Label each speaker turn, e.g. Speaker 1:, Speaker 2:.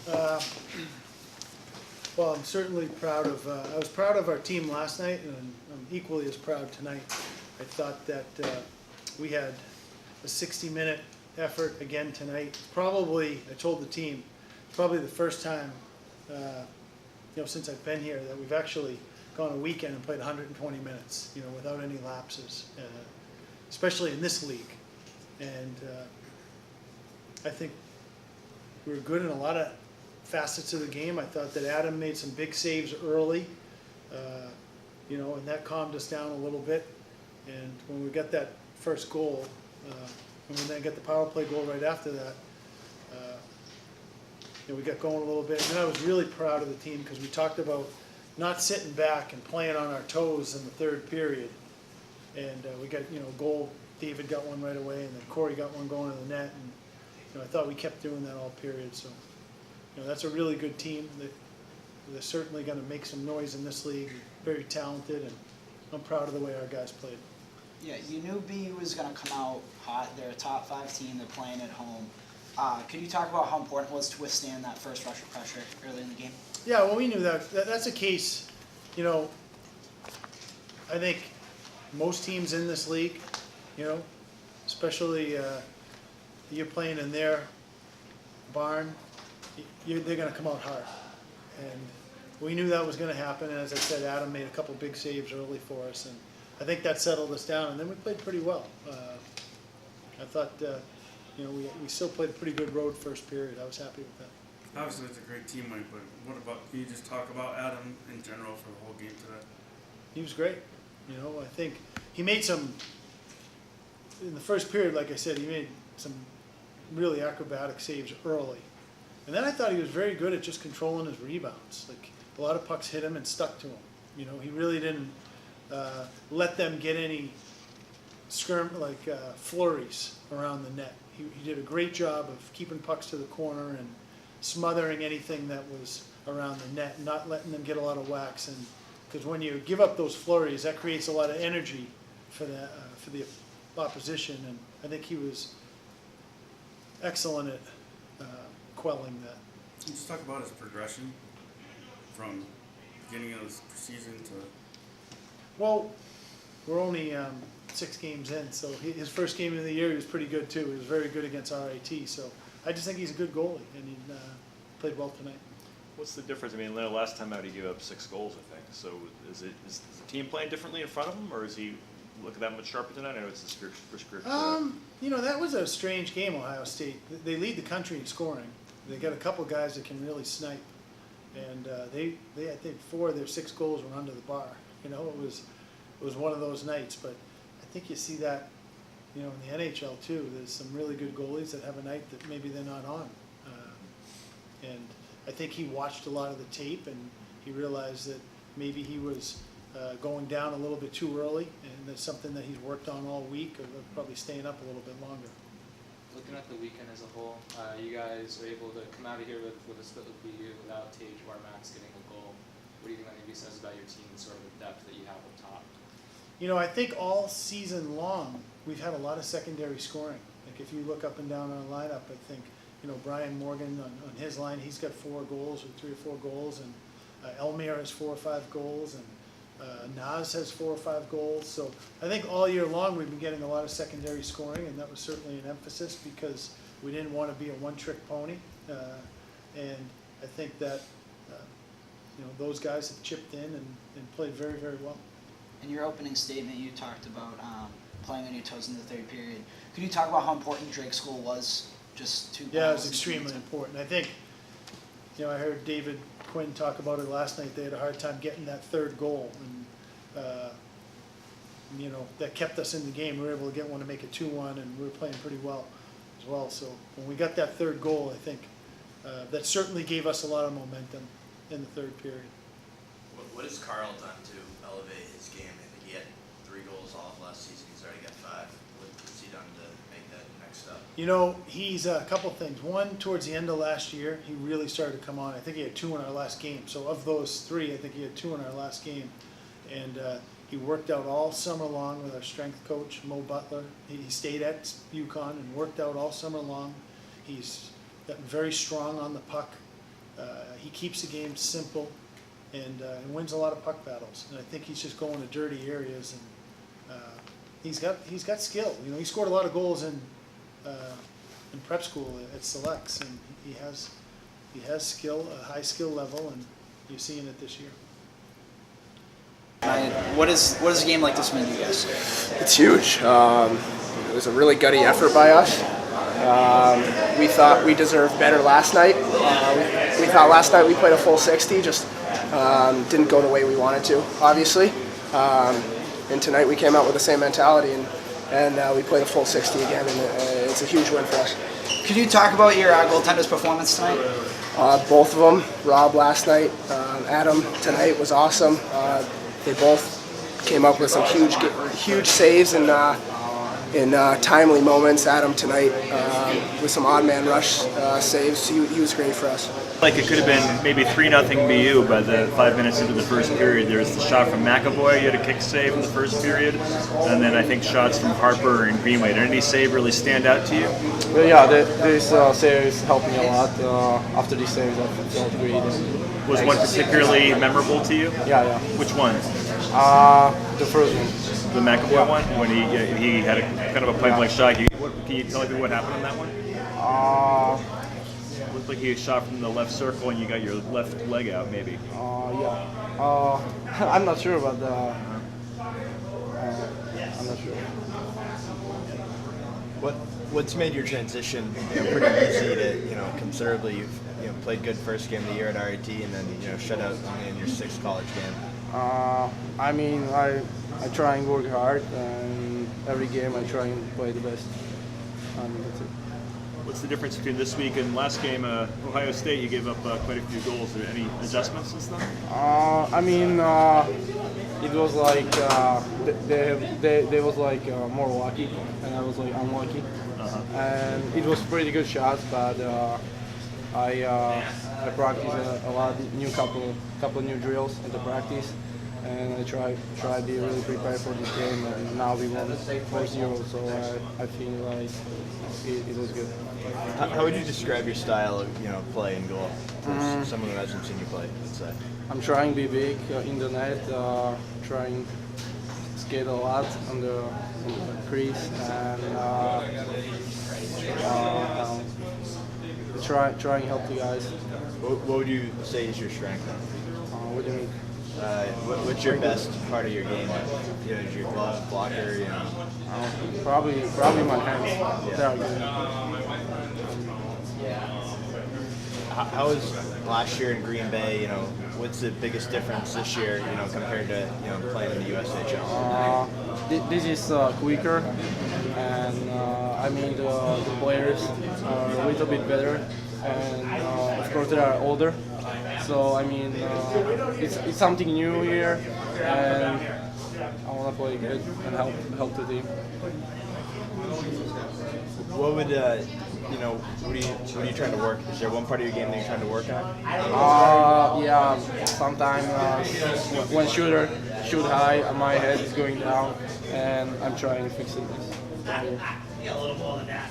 Speaker 1: Well, I'm certainly proud of, I was proud of our team last night, and I'm equally as proud tonight. I thought that we had a 60-minute effort again tonight. Probably, I told the team, probably the first time, since I've been here, that we've actually gone a weekend and played 120 minutes, without any lapses, especially in this league. And I think we were good in a lot of facets of the game. I thought that Adam made some big saves early, and that calmed us down a little bit. And when we got that first goal, and we then got the power play goal right after that, we got going a little bit. And then I was really proud of the team because we talked about not sitting back and playing on our toes in the third period. And we got, goal. David got one right away, and then Corey got one going in the net. And I thought we kept doing that all period. So, that's a really good team. They're certainly going to make some noise in this league. Very talented, and I'm proud of the way our guys played.
Speaker 2: Yeah, you knew B was going to come out hot. They're a top 5 team. They're playing at home. Could you talk about how important it was to withstand that first rush of pressure early in the game?
Speaker 1: Yeah, well, we knew that's a case. I think most teams in this league, especially you're playing in their barn, they're going to come out hard. And we knew that was going to happen. And as I said, Adam made a couple big saves early for us, and I think that settled us down. And then we played pretty well. I thought, we still played a pretty good road first period. I was happy with that.
Speaker 3: Obviously, it's a great team, Mike, but what about, can you just talk about Adam in general for the whole game today?
Speaker 1: He was great. I think he made some, in the first period, like I said, he made some really acrobatic saves early. And then I thought he was very good at just controlling his rebounds. Like, a lot of pucks hit him and stuck to him. He really didn't let them get any flurries around the net. He did a great job of keeping pucks to the corner and smothering anything that was around the net, not letting them get a lot of whacks. And because when you give up those flurries, that creates a lot of energy for the opposition. And I think he was excellent at quelling that.
Speaker 3: Can you just talk about his progression from beginning of the season to?
Speaker 1: Well, we're only 6 games in, so his first game of the year he was pretty good too. He was very good against RIT, so I just think he's a good goalie, and he played well tonight.
Speaker 4: What's the difference? I mean, the last time out he gave up 6 goals, I think. So is the team playing differently in front of him, or is he looking that much sharper tonight? I know it's the first group.
Speaker 1: That was a strange game, Ohio State. They lead the country in scoring. They got a couple guys that can really snipe, and they I think 4 of their 6 goals were under the bar. It was one of those nights, but I think you see that, in the NHL too. There's some really good goalies that have a night that maybe they're not on, and I think he watched a lot of the tape and he realized that maybe he was going down a little bit too early, and that's something that he's worked on all week, of probably staying up a little bit longer.
Speaker 5: Looking at the weekend as a whole, you guys were able to come out of here with a split with BU without Tage or Max getting a goal. What do you think that maybe says about your team and sort of the depth that you have up top?
Speaker 1: I think all season long we've had a lot of secondary scoring. Like if you look up and down our lineup, I think Brian Morgan on his line, he's got 4 goals or 3 or 4 goals, and Elmire has 4 or 5 goals, and Naz has 4 or 5 goals. So I think all year long we've been getting a lot of secondary scoring, and that was certainly an emphasis because we didn't want to be a one-trick pony. And I think that those guys have chipped in and played very, very well.
Speaker 2: In your opening statement, you talked about playing on your toes in the third period. Could you talk about how important Drake's goal was? Just 2 goals.
Speaker 1: Yeah, it was extremely important. I think, I heard David Quinn talk about it last night. They had a hard time getting that 3rd goal, and that kept us in the game. We were able to get one to make it 2-1, and we were playing pretty well as well. So when we got that 3rd goal, I think that certainly gave us a lot of momentum in the 3rd period.
Speaker 6: What has Carl done to elevate his game? I think he had 3 goals all of last season. He's already got 5. What has he done to make that next step?
Speaker 1: He's a couple things. One, towards the end of last year, he really started to come on. I think he had 2 in our last game. So of those 3, I think he had 2 in our last game. And he worked out all summer long with our strength coach, Mo Butler. He stayed at UConn and worked out all summer long. He's gotten very strong on the puck. He keeps the game simple and wins a lot of puck battles. And I think he's just going to dirty areas, and he's got skill. You know, he scored a lot of goals in prep school at Selects, and he has skill, a high skill level, and you're seeing it this year.
Speaker 2: What is a game like this mean to you guys?
Speaker 7: It's huge. It was a really gutty effort by us. We thought we deserved better last night. We thought last night we played a full 60, just didn't go the way we wanted to, obviously. And tonight we came out with the same mentality, and we played a full 60 again, and it's a huge win for us.
Speaker 2: Could you talk about your goaltender's performance tonight?
Speaker 7: Both of them. Rob last night, Adam tonight was awesome. They both came up with some huge saves and in timely moments. Adam tonight with some odd man rush saves. He was great for us.
Speaker 4: Like it could have been maybe 3-0 BU by the 5 minutes into the first period. There was the shot from McAvoy, he had a kick save in the first period, and then I think shots from Harper and Greenway. Did any save really stand out to you?
Speaker 8: Well, yeah, this save is helping a lot. After these saves, I felt great.
Speaker 4: Was one particularly memorable to you?
Speaker 8: Yeah.
Speaker 4: Which one?
Speaker 8: The first one.
Speaker 4: The McAvoy one, when he had a kind of a pipe-like shot. Can you tell me what happened on that one? It looked like he shot from the left circle and you got your left leg out, maybe.
Speaker 8: Yeah. I'm not sure, but I'm not sure.
Speaker 9: What's made your transition pretty easy to considerably? You've played good first game of the year at RIT and then shut out in your 6th college game.
Speaker 8: I mean, I try and work hard, and every game I try and play the best. That's it.
Speaker 4: What's the difference between this week and last game? Ohio State, you gave up quite a few goals. Are there any adjustments and stuff?
Speaker 8: I mean, it was like they was like more lucky, and I was like unlucky. And it was pretty good shots, but I practiced a lot, couple new drills in the practice, and I try to be really prepared for this game. And now we won 4-0, so I feel like it was good.
Speaker 9: How would you describe your style of play and goal? For someone who hasn't seen you play, let's say.
Speaker 8: I'm trying to be big in the net, trying to skate a lot on the crease, and trying to help the guys.
Speaker 9: What would you say is your strength?
Speaker 8: What do you mean?
Speaker 9: What's your best part of your game? Is your glove, blocker?
Speaker 8: Probably my hands. They're good.
Speaker 9: How was last year in Green Bay? What's the biggest difference this year? Compared to playing in the USHL.
Speaker 8: This is quicker, and I mean the players are a little bit better, and of course they are older. So I mean it's something new here, and I want to play good and help the team.
Speaker 9: What would what are you trying to work? Is there one part of your game that you're trying to work on?
Speaker 8: Yeah, sometimes when shooter shoot high, my head is going down, and I'm trying to fix it.
Speaker 10: Yeah, a little more than that.